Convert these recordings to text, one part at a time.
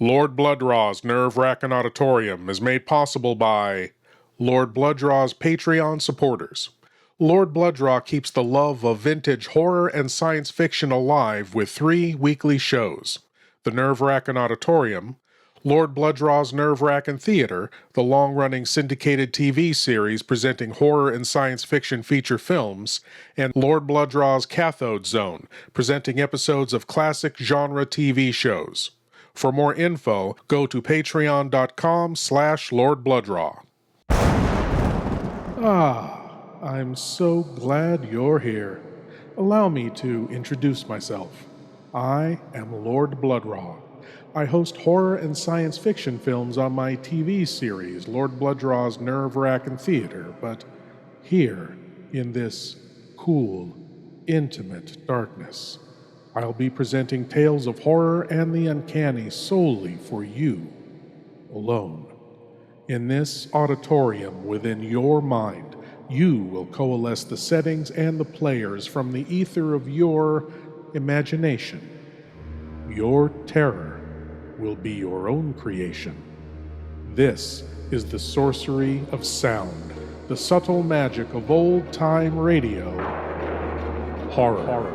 Lord Blood-Rah's Nerve-Wrackin Auditorium is made possible by Lord Blood-Rah's Patreon supporters. Lord Blood-Rah keeps the love of vintage horror and science fiction alive with 3 weekly shows: the Nerve-Wrackin Auditorium, Lord Blood-Rah's Nerve-Wrackin Theater, the long-running syndicated TV series presenting horror and science fiction feature films, and Lord Blood-Rah's Cathode Zone, presenting episodes of classic genre TV shows. For more info, go to patreon.com/Lord Blood-Rah. I'm so glad you're here. Allow me to introduce myself. I am Lord Blood-Rah. I host horror and science fiction films on my TV series, Lord Blood-Rah's Nerve-Wrackin Theater, but here, in this cool, intimate darkness, I'll be presenting tales of horror and the uncanny solely for you, alone. In this auditorium within your mind, you will coalesce the settings and the players from the ether of your imagination. Your terror will be your own creation. This is the sorcery of sound, the subtle magic of old-time radio, horror.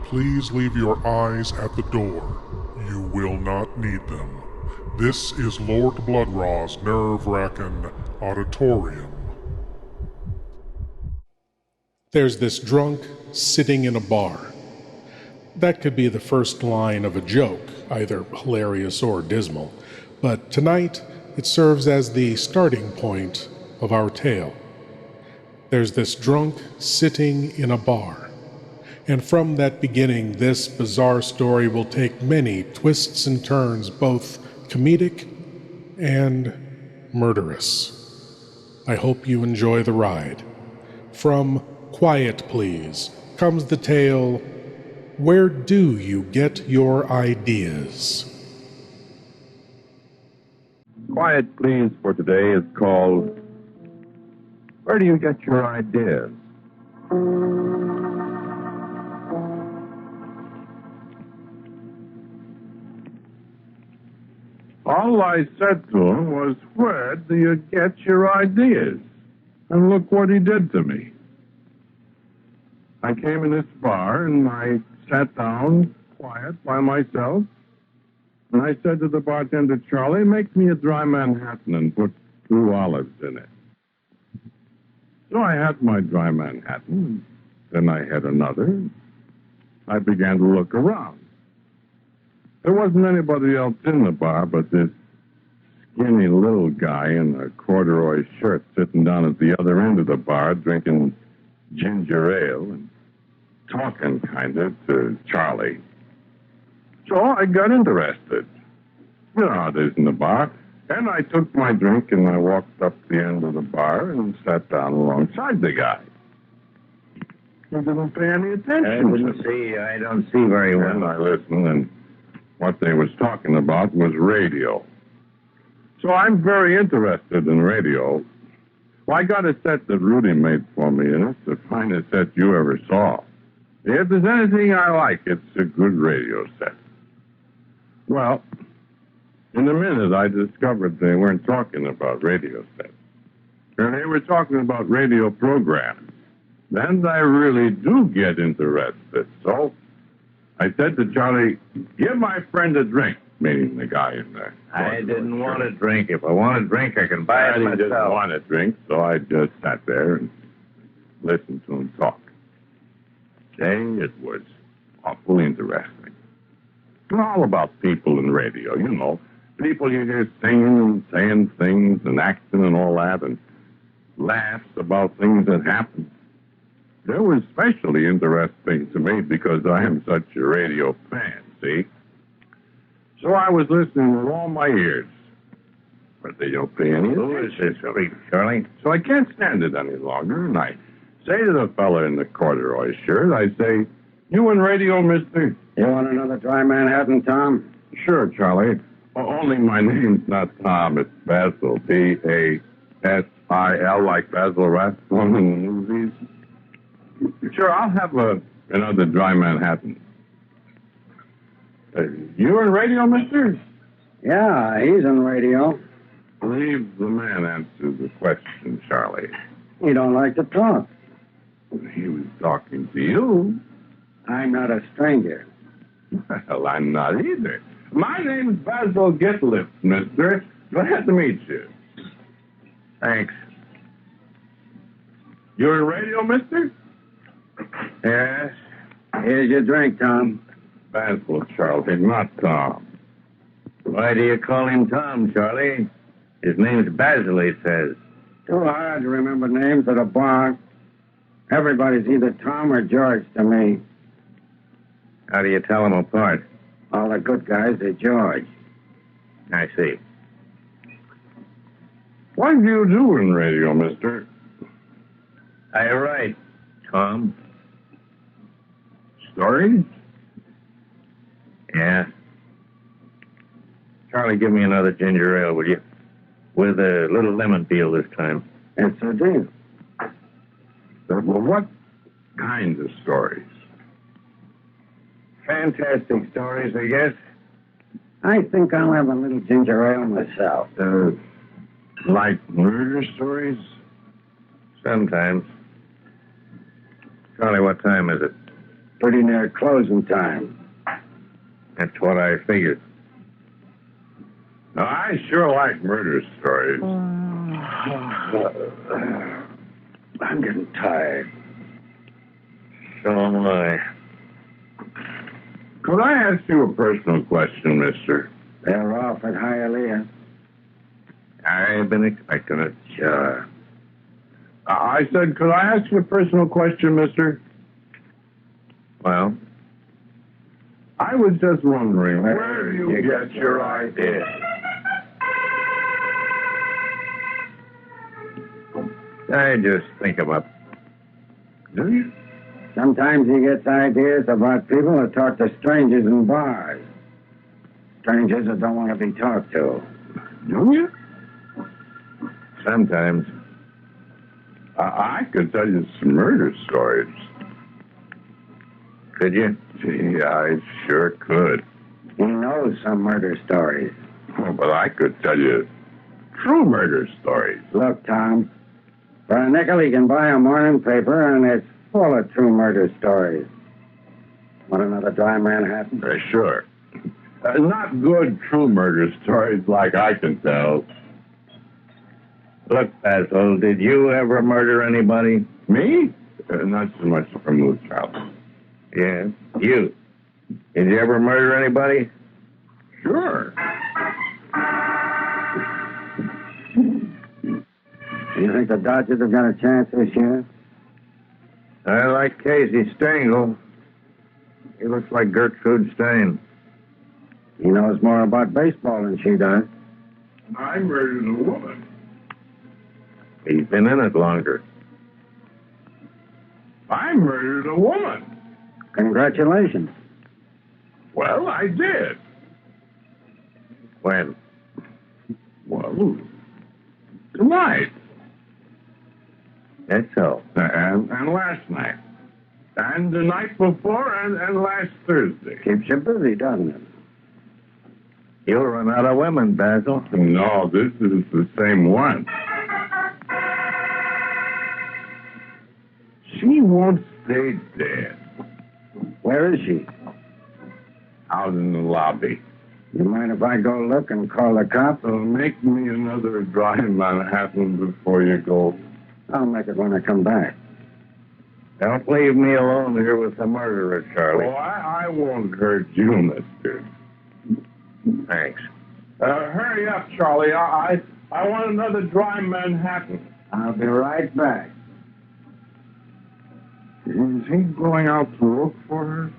Please leave your eyes at the door. You will not need them. This is Lord Blood-Rah's Nerve-Wrackin Auditorium. There's this drunk sitting in a bar. That could be the first line of a joke, either hilarious or dismal, but tonight it serves as the starting point of our tale. There's this drunk sitting in a bar. And from that beginning, this bizarre story will take many twists and turns, both comedic and murderous. I hope you enjoy the ride. From Quiet Please comes the tale, Where Do You Get Your Ideas? Quiet Please for today is called, Where Do You Get Your Ideas? All I said to him was, where do you get your ideas? And look what he did to me. I came in this bar and I sat down quiet by myself. And I said to the bartender, Charlie, make me a dry Manhattan and put 2 olives in it. So I had my dry Manhattan. Then I had another. I began to look around. There wasn't anybody else in the bar but this skinny little guy in a corduroy shirt sitting down at the other end of the bar drinking ginger ale and talking kind of to Charlie. So I got interested. You know how it is in the bar. And I took my drink and I walked up the end of the bar and sat down alongside the guy. He didn't pay any attention. I don't see very well. And I listened, and what they was talking about was radio. So I'm very interested in radio. Well, I got a set that Rudy made for me, and it's the finest set you ever saw. If there's anything I like, it's a good radio set. Well, in a minute, I discovered they weren't talking about radio sets. And they were talking about radio programs. Then I really do get interested. So I said to Charlie, give my friend a drink, meaning the guy in there. I didn't want a drink. If I want a drink, I can buy it He myself. didn't want a drink, so I just sat there and listened to him talk. Say, it was awfully interesting. It's all about people in radio, you know. People you hear singing and saying things and acting and all that, and laughs about things that happen. They were especially interesting to me because I am such a radio fan, see? So I was listening with all my ears. But they don't pay any Who is attention. this freak, Charlie? So I can't stand it any longer, and I say to the fella in the corduroy shirt, I say, "You in radio, mister?" You want another dry Manhattan, Tom? "Sure, Charlie. Only my name's not Tom, it's Basil. Basil, like Basil Rathbone in the movies. Sure, I'll have another dry Manhattan. You in radio, mister?" Yeah, he's in radio. Leave the man answer the question, Charlie. He don't like to talk. He was talking to you. I'm not a stranger. Well, I'm not either. My name's Basil Gitliff, mister. Glad to meet you. Thanks. You're in radio, mister? Yes. Here's your drink, Tom. Basil, Charlie, not Tom. Why do you call him Tom, Charlie? His name's Basil, he says. Too hard to remember names at a bar. Everybody's either Tom or George to me. How do you tell them apart? All the good guys are George. I see. What do you do in radio, mister? I write, Tom. Stories? Yeah. Charlie, give me another ginger ale, will you? With a little lemon peel this time. It's a deal. Well, what kind of stories? Fantastic stories, I guess. I think I'll have a little ginger ale myself. Like murder stories? Sometimes. Charlie, what time is it? Pretty near closing time. That's what I figured. Now, I sure like murder stories. I'm getting tired. So am I. Could I ask you a personal question, mister? They're off at Hialeah. I've been expecting it. Sure. I said, could I ask you a personal question, mister? Well, I was just wondering, where do you get your ideas? I just think them up. Do you? Sometimes he gets ideas about people that talk to strangers in bars. Strangers that don't want to be talked to. Do you? Sometimes. I could tell you some murder stories. Could you? Gee, I sure could. He knows some murder stories. Oh, but I could tell you true murder stories. Look, Tom, for a nickel he can buy a morning paper, and it's full of true murder stories. Want another dry Manhattan? Sure. Not good true murder stories like I can tell. Look, Basil, did you ever murder anybody? Me? Not so much from Moose House. Yeah. You. Did you ever murder anybody? Sure. Do you think the Dodgers have got a chance this year? I like Casey Stengel. He looks like Gertrude Stein. He knows more about baseball than she does. I murdered a woman. He's been in it longer. I murdered a woman. Congratulations. Well, I did. When? Well, tonight. That's so. And last night. And the night before and last Thursday. Keeps you busy, doesn't it? You'll run out of women, Basil. No, this is the same one. She won't stay dead. Where is she? Out in the lobby. You mind if I go look and call the cops? So make me another dry Manhattan before you go. I'll make it when I come back. Don't leave me alone here with the murderer, Charlie. Oh, I won't hurt you, mister. Thanks. Hurry up, Charlie. I want another dry Manhattan. I'll be right back. Is he going out to look for her?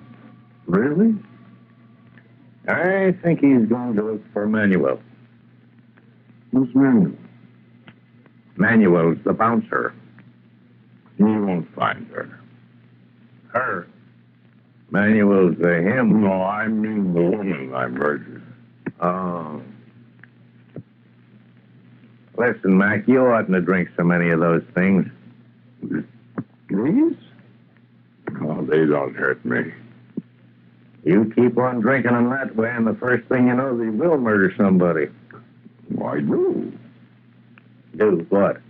Really? I think he's going to look for Manuel. Who's Manuel? Manuel's the bouncer. He won't find her. Her. Manuel's the him. No, I mean the woman I murdered. Oh. Listen, Mac, you oughtn't to drink so many of those things. These? Oh, they don't hurt me. You keep on drinking them that way, and the first thing you know, they will murder somebody. Why do? Do what?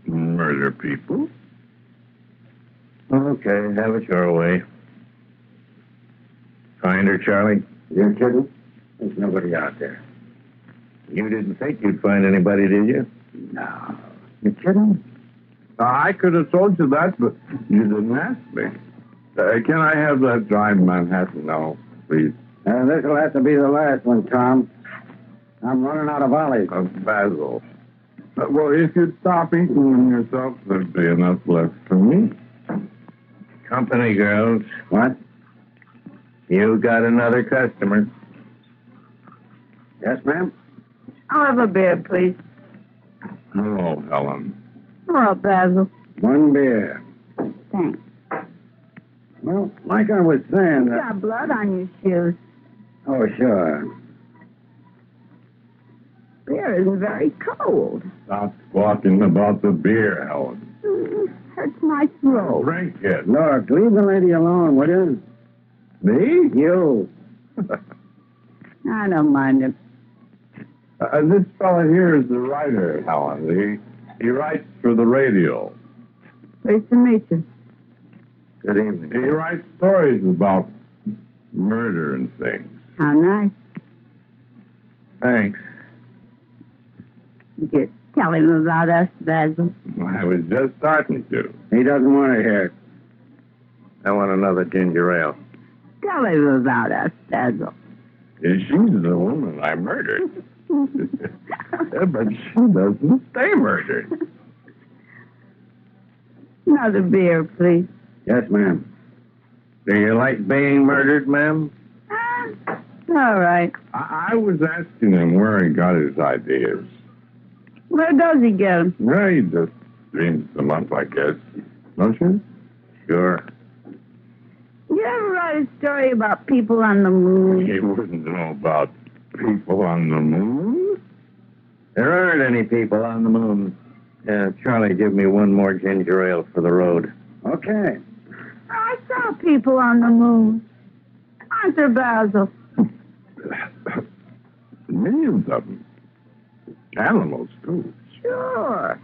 Murder people? Okay, have it your way. Find her, Charlie? You're kidding? There's nobody out there. You didn't think you'd find anybody, did you? No. You kidding? I could have told you that, but you didn't ask me. Can I have that dry Manhattan now, please? This'll have to be the last one, Tom. I'm running out of olives. Of Basil. Well, if you'd stop eating them yourself, there'd be enough left for me. Company, girls. What? You got another customer. Yes, ma'am? I'll have a beer, please. Hello, Helen. Hello, Basil. One beer. Thanks. Well, like I was saying... You got blood on your shoes. Oh, sure. Beer isn't very cold. Stop talking about the beer, Helen. Hurts my throat. Drink it. Look, leave the lady alone, will you? Me? You. I don't mind him. This fella here is the writer, Helen. He writes for the radio. Pleased to meet you. Good evening. He writes stories about murder and things. How nice. Thanks. You tell him about us, Basil. I was just starting to. He doesn't want to hear it. I want another ginger ale. Tell him about us, Basil. She's the woman I murdered. But she doesn't stay murdered. Another beer, please. Yes, ma'am. Do you like being murdered, ma'am? All right. I was asking him where he got his ideas. Where does he get them? Well, he just dreams them up, I guess. Don't you? Sure. You ever write a story about people on the moon? He wouldn't know about people on the moon. There aren't any people on the moon. Charlie, give me one more ginger ale for the road. Okay. I saw people on the moon. Aren't there, Basil? Millions of them. Animals, too. Sure.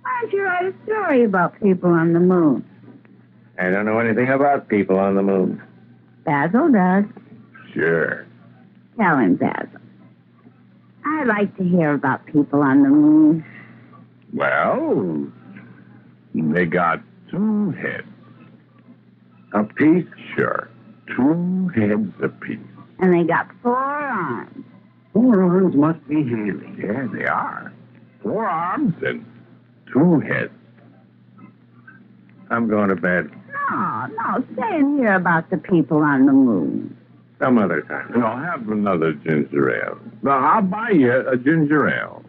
Why don't you write a story about people on the moon? I don't know anything about people on the moon. Basil does. Sure. Tell him, Basil. I'd like to hear about people on the moon. Well, they got 2 heads. A piece? Sure. 2 heads apiece. And they got 4 arms. 4 arms must be handy. Yeah, they are. 4 arms and 2 heads. I'm going to bed. No, stay and hear about the people on the moon. Some other time. I'll have another ginger ale. Now, I'll buy you a ginger ale.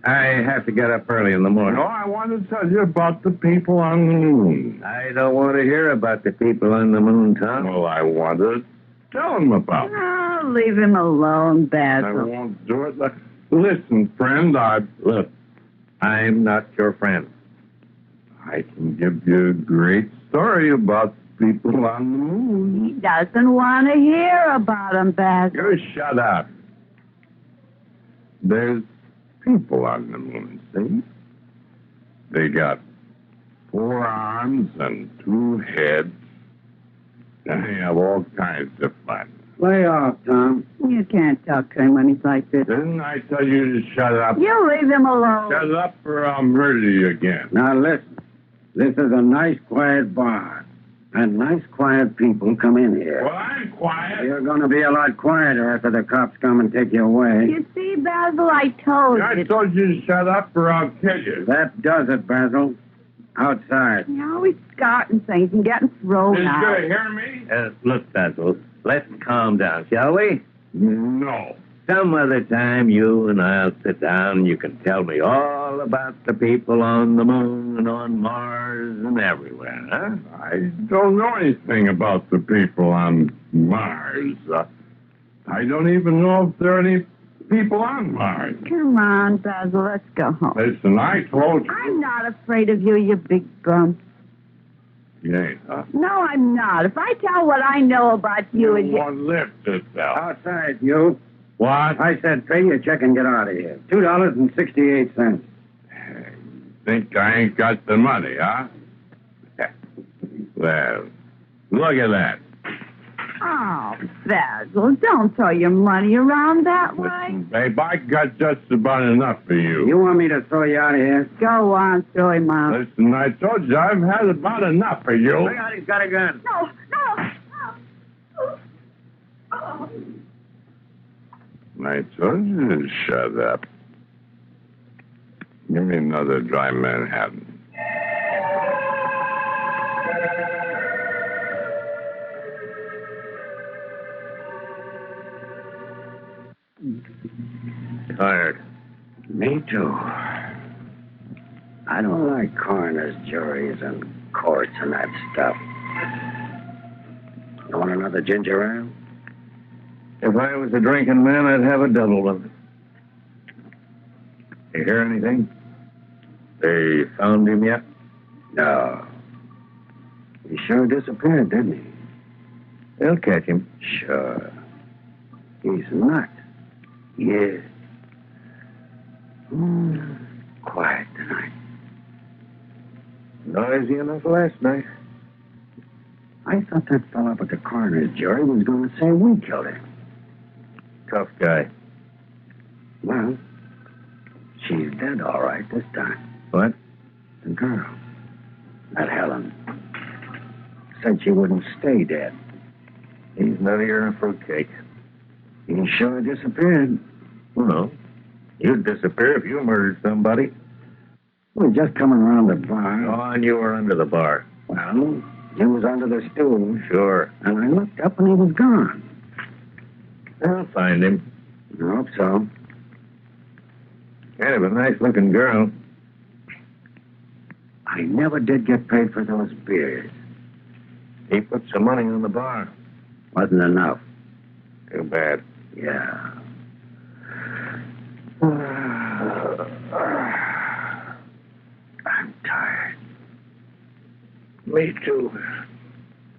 I have to get up early in the morning. No, I want to tell you about the people on the moon. I don't want to hear about the people on the moon, Tom. Well, I want to tell them about it. Oh, leave him alone, I Basil. won't do it. Listen, friend, Look, I'm not your friend. I can give you a great story about people on the He moon. doesn't want to hear about them, Basil. You shut up. There's people on the moon, see? They got 4 arms and 2 heads. And they have all kinds of fun. Lay off, Tom. You can't talk to him when he's like this. Didn't I tell you to shut up? You leave him alone. Shut up or I'll murder you again. Now, listen. This is a nice, quiet bar. And nice, quiet people come in here. Well, I'm quiet. You're going to be a lot quieter after the cops come and take you away. You see, Basil, I told I you. told you to shut up or I'll kill you. That does it, Basil. Outside. You're always starting things and getting thrown Is you out. going to hear me? Look, Basil, let's calm down, shall we? No. Some other time, you and I'll sit down and you can tell me all about the people on the moon and on Mars and everywhere, huh? I don't know anything about the people on Mars. I don't even know if there are any people on Mars. Come on, Basil, let's go home. Listen, I told you. I'm not afraid of you, you big bum. You ain't, huh? No, I'm not. If I tell what I know about you and you... won't live to tell. Outside, you. What? I said pay your check and get out of here. $2.68. Think I ain't got the money, huh? Well, look at that. Oh, Basil, don't throw your money around that way. Listen, babe, I got just about enough for you. You want me to throw you out of here? Go on, throw him out. Listen, I told you I've had about enough for you. Look out, he's got a gun. No, no. Oh. I told you to shut up. Give me another dry Manhattan. Tired. Me too. I don't like coroners, juries, and courts and that stuff. You want another ginger ale? If I was a drinking man, I'd have a double one. You hear anything? They found him yet? No. He sure disappeared, didn't he? They'll catch him. Sure. He's not. Yeah. Quiet tonight. Noisy enough last night. I thought that fellow up at the coroner's jury was going to say we killed him. Tough guy. Well, she's dead all right this time. What? The girl. That Helen. Said she wouldn't stay dead. He's nuttier than a fruitcake. He sure disappeared. Well, you'd disappear if you murdered somebody. We were just coming around the bar. Oh, and you were under the bar. Well, he was under the stool. Sure. And I looked up and he was gone. I'll find him. I hope so. Kind of a nice-looking girl. I never did get paid for those beers. He put some money on the bar. Wasn't enough. Too bad. Yeah. I'm tired. Me too.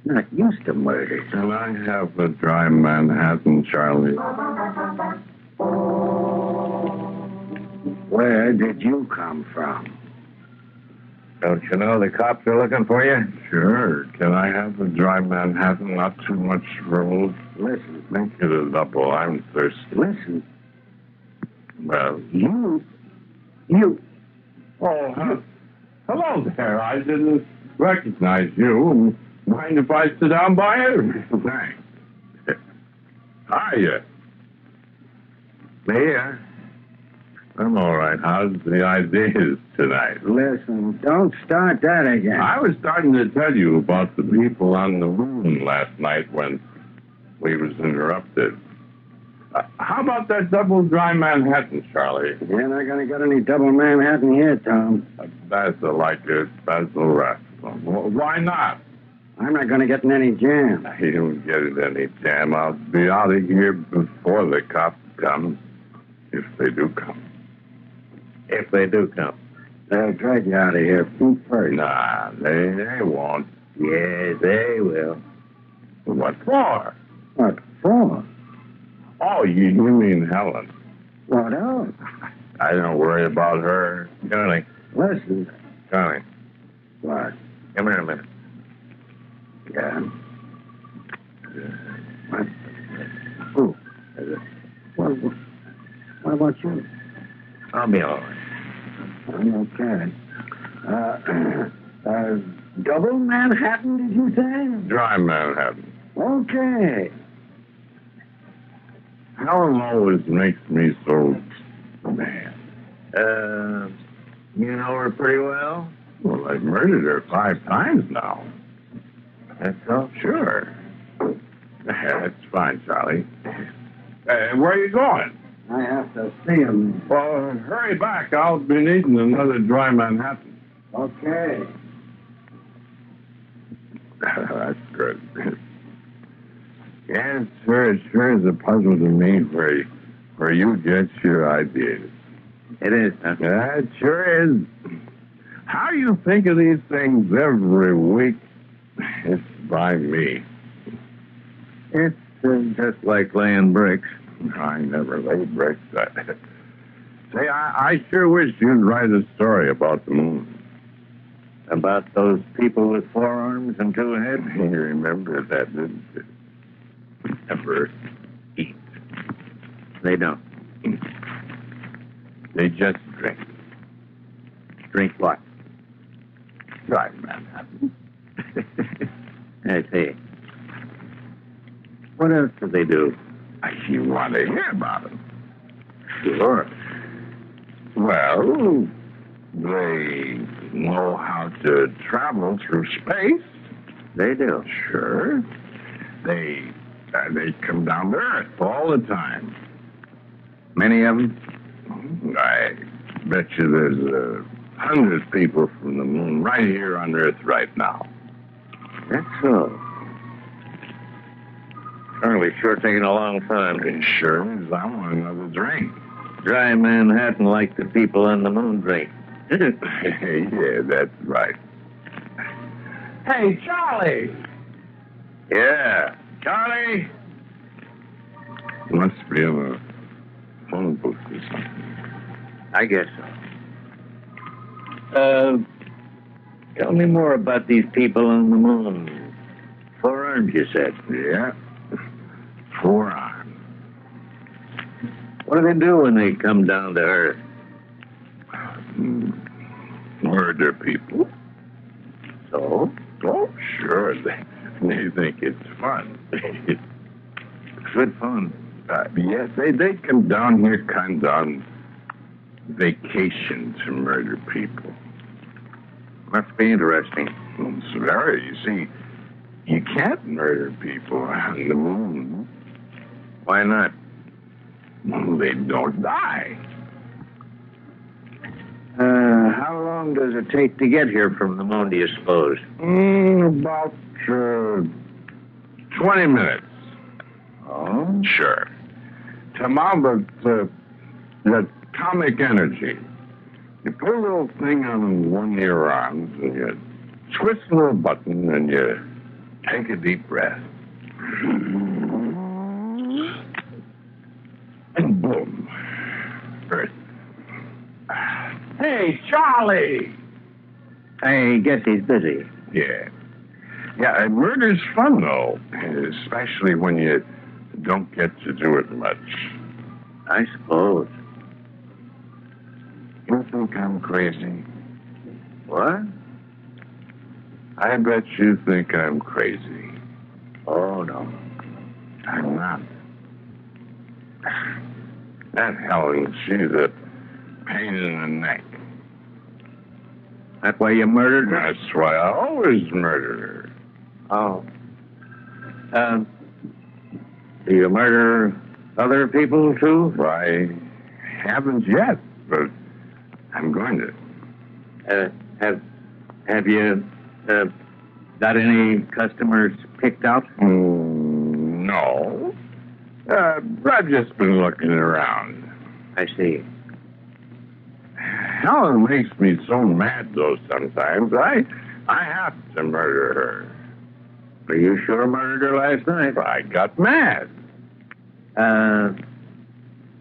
Not used to murders. Can I have a dry Manhattan, Charlie? Where did you come from? Don't you know the cops are looking for you? Sure. Can I have a dry Manhattan? Not too much rolls. Listen. Make it a double. I'm thirsty. Listen. Well, You. oh, hello there. I didn't recognize you. Mind if I sit down by you? Thanks. Hiya. Me, I'm all right. How's the ideas tonight? Listen, don't start that again. I was starting to tell you about the people on the moon last night when we was interrupted. How about that double dry Manhattan, Charlie? You're not going to get any double Manhattan here, Tom. Basil like it. Basil Russ. Why not? I'm not going to get in any jam. You don't get in any jam. I'll be out of here before the cops come. If they do come. if they do come. They'll drag you out of here feet first. Nah, they won't. Yes, they will. What for? What for? Oh, you mean Helen. What else? I don't worry about her. Charlie, Listen. Charlie, What? come here a minute. Yeah. What? Who? What about you? I'll be all right. I'm okay. Double Manhattan, did you say? Dry Manhattan. Okay. Helen always makes me so mad. You know her pretty well? Well, I've murdered her 5 times now. That's so? Sure. That's fine, Charlie. Where are you going? I have to see him. Well, hurry back. I'll be needing another Dry Manhattan. Okay. That's good. Yeah, it sure is a puzzle to me where you get your ideas. It is, huh? Yeah, it sure is. How do you think of these things every week? It's by me. It's just like laying bricks. I never laid bricks. Say, I sure wish you'd write a story about the moon. About those people with 4 arms and 2 heads? You remember that, didn't you? Never eat. They don't. They just drink. Drink what? Dry Manhattan. I see. What else do they do? You want to hear about it? Sure. Well, they know how to travel through space. They do. Sure. They come down to Earth all the time. Many of them? I bet you there's 100 people from the moon right here on Earth right now. That's so. Charlie's sure taking a long time. It sure is. I want another drink. Dry Manhattan like the people on the moon drink. Yeah, that's right. Hey, Charlie! Yeah. Charlie! Must be in a phone booth or something. I guess so. Tell me more about these people on the moon. 4 arms, you said. Yeah. 4 arms. What do they do when they come down to Earth? Murder people. So? Oh, sure. They think it's fun. Good fun. Yes, they come down here kind of on vacation to murder people. Must be interesting. It's very. You see, you can't murder people on the moon. Why not? They don't die. How long does it take to get here from the moon, do you suppose? About 20 minutes. Oh? Sure. To amount the atomic energy. You put a little thing on one of your arms, and you twist a little button, and you take a deep breath. And boom. Earth. Hey, Charlie! I guess he's busy. Yeah. Yeah, murder's fun, though. Especially when you don't get to do it much. I suppose. You think I'm crazy? What? I bet you think I'm crazy. Oh, no. I'm not. That Helen, she's a pain in the neck. That why you murdered her? That's why I always murder her. Oh. Do you murder other people, too? I haven't yet, but I'm going to. Have you got any customers picked out? No. I've just been looking around. I see. Helen makes me so mad, though, sometimes. I have to murder her. Well, you sure murdered her last night. I got mad.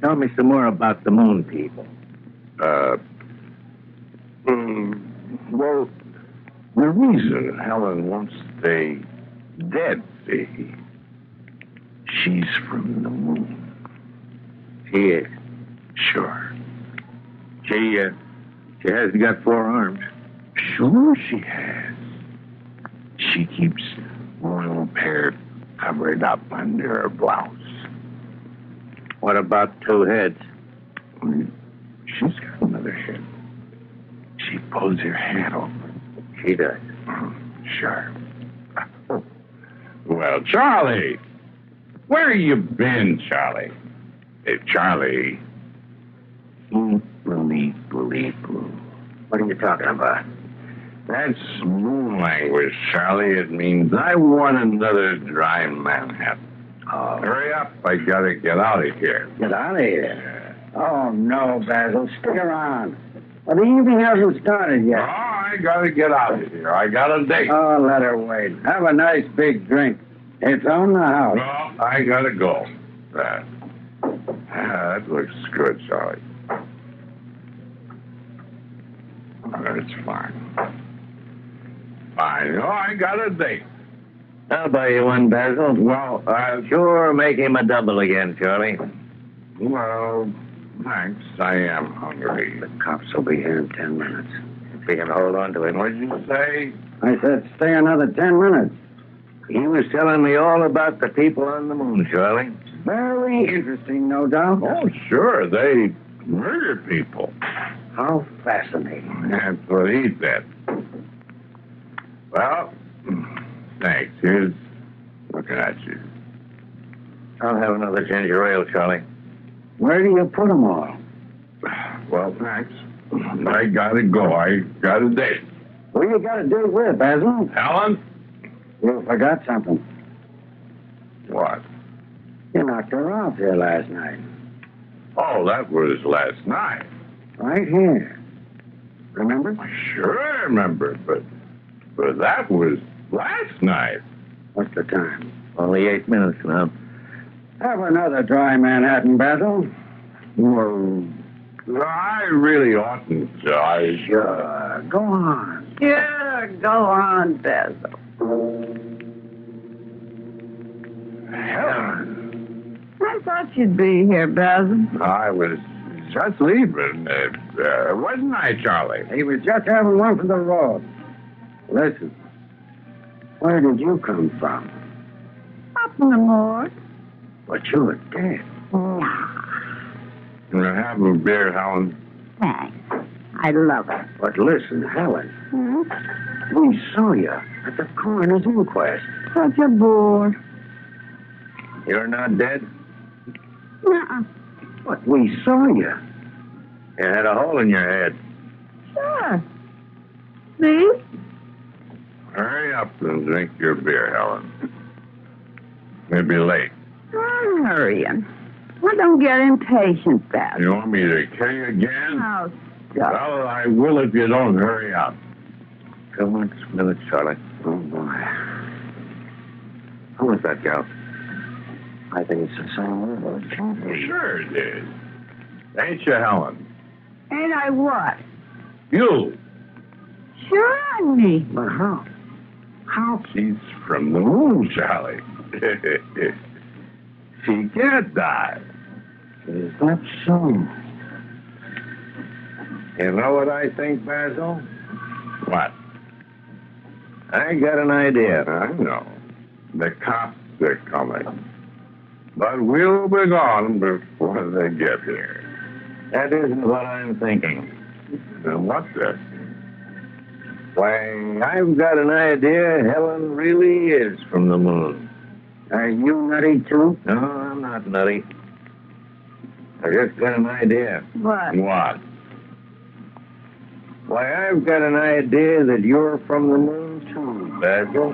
Tell me some more about the moon people. Well, the reason Helen won't stay dead, see, she's from the moon. She is. Sure. She hasn't got 4 arms. Sure she has. she keeps one pair covered up under her blouse. What about two heads? She's got another head. She pulls her head over. She does? Sure. Well, Charlie! Where you been, Charlie? Hey, Charlie. What are you talking about? That's moon language, Charlie. It means I want another dry Manhattan. Oh. Hurry up. I gotta get out of here. Get out of here? Oh, no, Basil. Stick around. Well, the evening hasn't started yet. Oh, I gotta get out of here. I got a date. Oh, let her wait. Have a nice big drink. It's on the house. No, I gotta go. That looks good, Charlie. It's fine. Fine. Oh, I got a date. I'll buy you one, Basil. Well, sure, make him a double again, Charlie. Well, thanks. I am hungry. The cops will be here in 10 minutes. If we can hold on to him. What did you say? I said stay another 10 minutes. He was telling me all about the people on the moon, Charlie. Very interesting, no doubt. Oh, sure. They murder people. How fascinating. That's what he said. Well, thanks. Here's looking at you. I'll have another ginger ale, Charlie. Where do you put them all? Well, thanks. I gotta go. I got a date. Who you got to do with, Basil? Helen? You forgot something. What? You knocked her off here last night. Oh, that was last night. Right here. Remember? Sure I remember, but that was last night. What's the time? Only 8 minutes now. Have another dry Manhattan, Basil. Well, I really oughtn't. Sure. Go on. Sure, go on, Basil. Helen. I thought you'd be here, Basil. I was just leaving. Wasn't I, Charlie? He was just having one for the road. Listen. Where did you come from? Up in the morgue. But you were dead. Can I have a beer, Helen? Thanks. I love it. But listen, Helen. Hmm? We saw you at the coroner's inquest. Such a bore. You're not dead? Nuh-uh. But we saw you. You had a hole in your head. Sure. See? Hurry up and drink your beer, Helen. We'll be late. I'm hurrying. Well, don't get impatient, Basil. You want me to kill you again? Oh, stop. Well, I will if you don't hurry up. 2 minutes, Charlie. Oh, boy. Who was that gal? I think it's the same word. Sure it is. Ain't you, Helen? Ain't I what? You. Sure I'm me. But how? How? She's from the moon, Charlie. She can't die. Is that so? You know what I think, Basil? What? I got an idea. I know. The cops are coming. But we'll be gone before they get here. That isn't what I'm thinking. Then what's this? Why, I've got an idea Helen really is from the moon. Are you nutty, too? No, I'm not nutty. I just got an idea. What? What? Why, I've got an idea that you're from the moon, too, Basil.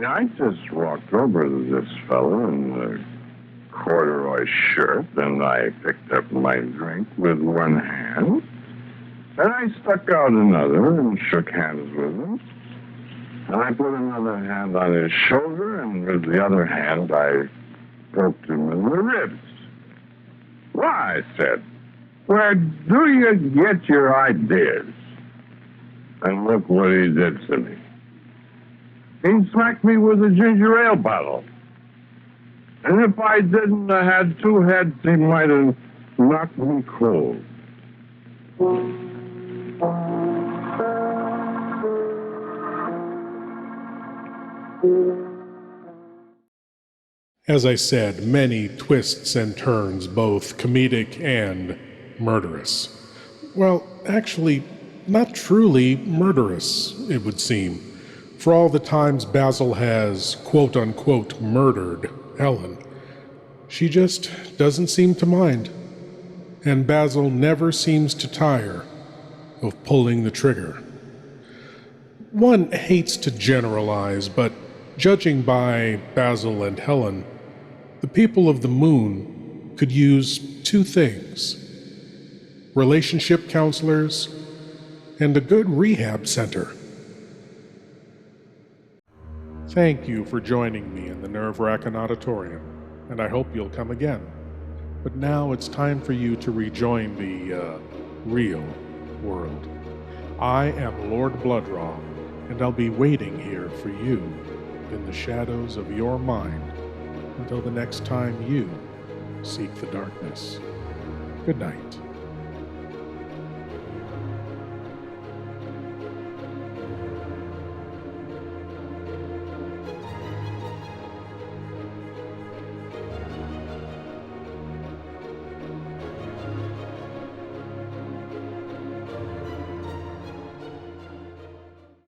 I just walked over to this fellow in a corduroy shirt, and I picked up my drink with one hand, and I stuck out another and shook hands with him. And I put another hand on his shoulder, and with the other hand, I poked him in the ribs. Why, I said, where do you get your ideas? And look what he did to me. He smacked me with a ginger ale bottle. And if I didn't have had two heads, he might have knocked me cold. As I said, many twists and turns, both comedic and murderous. Well, actually, not truly murderous, it would seem. For all the times Basil has quote-unquote murdered Helen, she just doesn't seem to mind. And Basil never seems to tire of pulling the trigger. One hates to generalize, but judging by Basil and Helen, the people of the moon could use two things: relationship counselors and a good rehab center. Thank you for joining me in the Wrackin Auditorium, and I hope you'll come again. But now it's time for you to rejoin the, real world. I am Lord Blood-Rah, and I'll be waiting here for you in the shadows of your mind until the next time you seek the darkness. Good night.